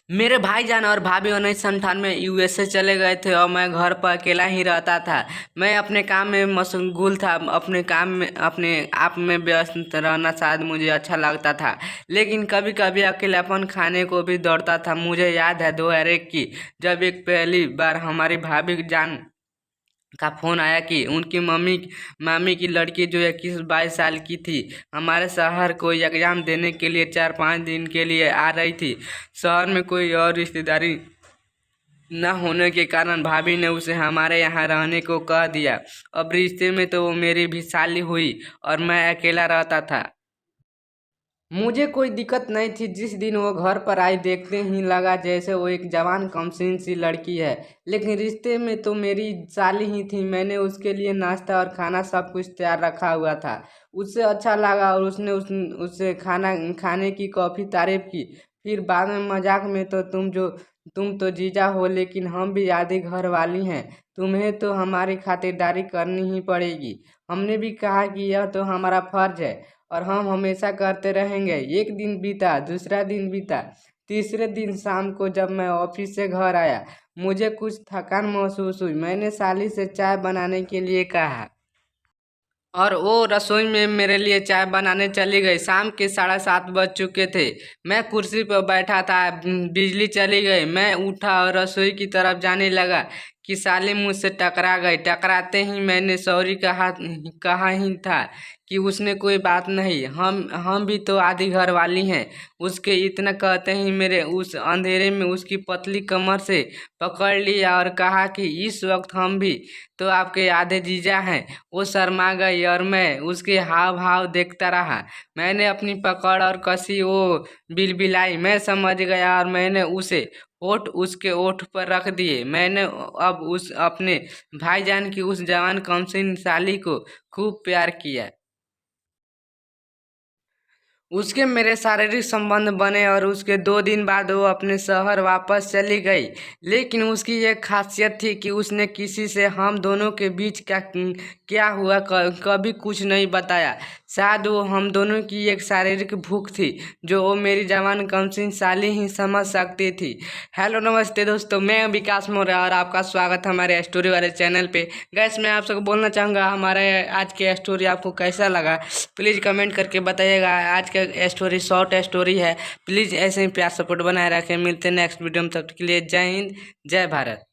मेरे भाईजान और भाभी 1998 में यूएसए चले गए थे और मैं घर पर अकेला ही रहता था। मैं अपने काम में मशगूल था। अपने काम में अपने आप में व्यस्त रहना शायद मुझे अच्छा लगता था, लेकिन कभी कभी अकेलापन खाने को भी दौड़ता था। मुझे याद है 2001 की, जब एक पहली बार हमारी भाभी जान का फोन आया कि उनकी मामी की लड़की जो 21-22 साल की थी, हमारे शहर को एग्जाम देने के लिए 4-5 दिन के लिए आ रही थी। शहर में कोई और रिश्तेदारी न होने के कारण भाभी ने उसे हमारे यहाँ रहने को कह दिया। अब रिश्ते में तो वो मेरी भी साली हुई और मैं अकेला रहता था। मुझे कोई दिक्कत नहीं थी। जिस दिन वो घर पर आई, देखते ही लगा जैसे वो एक जवान कमसीन सी लड़की है, लेकिन रिश्ते में तो मेरी साली ही थी। मैंने उसके लिए नाश्ता और खाना सब कुछ तैयार रखा हुआ था। उससे अच्छा लगा और उसने उससे खाना खाने की काफ़ी तारीफ की। फिर बाद में मजाक में, तो तुम तो जीजा हो, लेकिन हम भी आधी घर वाली हैं। तुम्हें तो हमारी खातिरदारी करनी ही पड़ेगी। हमने भी कहा कि यह तो हमारा फर्ज है और हम हमेशा करते रहेंगे। एक दिन बीता, दूसरा दिन बीता, तीसरे दिन शाम को जब मैं ऑफिस से घर आया, मुझे कुछ थकान महसूस हुई। मैंने साली से चाय बनाने के लिए कहा और वो रसोई में मेरे लिए चाय बनाने चली गई। शाम के 7:30 बज चुके थे। मैं कुर्सी पर बैठा था, बिजली चली गई। मैं उठा और रसोई की तरफ जाने लगा कि साली मुझसे टकरा गई। टकराते ही मैंने सॉरी कहा ही था कि उसने कोई बात नहीं, हम भी तो आधी घर वाली हैं। उसके इतना कहते ही मेरे उस अंधेरे में उसकी पतली कमर से पकड़ लिया और कहा कि इस वक्त हम भी तो आपके आधे जीजा हैं। वो शर्मा गई और मैं उसके हाव भाव देखता रहा। मैंने अपनी पकड़ और कसी वो बिलबिलाई। मैं समझ गया और मैंने उसे ओठ उसके ओठ पर रख दिए। मैंने अब उस अपने भाईजान की उस जवान कमसीन साली को खूब प्यार किया। उसके मेरे शारीरिक संबंध बने और उसके 2 दिन बाद वो अपने शहर वापस चली गई। लेकिन उसकी एक खासियत थी कि उसने किसी से हम दोनों के बीच क्या हुआ कभी कुछ नहीं बताया। शायद वो हम दोनों की एक शारीरिक भूख थी जो वो मेरी जवान कमसिन साली ही समझ सकती थी। हेलो नमस्ते दोस्तों, मैं विकास मौर्य और आपका स्वागत है हमारे स्टोरी वाले चैनल पे। गैस मैं आप सबको बोलना चाहूँगा, हमारे आज के स्टोरी आपको कैसा लगा प्लीज़ कमेंट करके बताइएगा। आज का स्टोरी शॉर्ट स्टोरी है। प्लीज़ ऐसे ही प्यार सपोर्ट बनाए रखें। मिलते हैं नेक्स्ट वीडियो में, तब तक के लिए जय हिंद, जय भारत।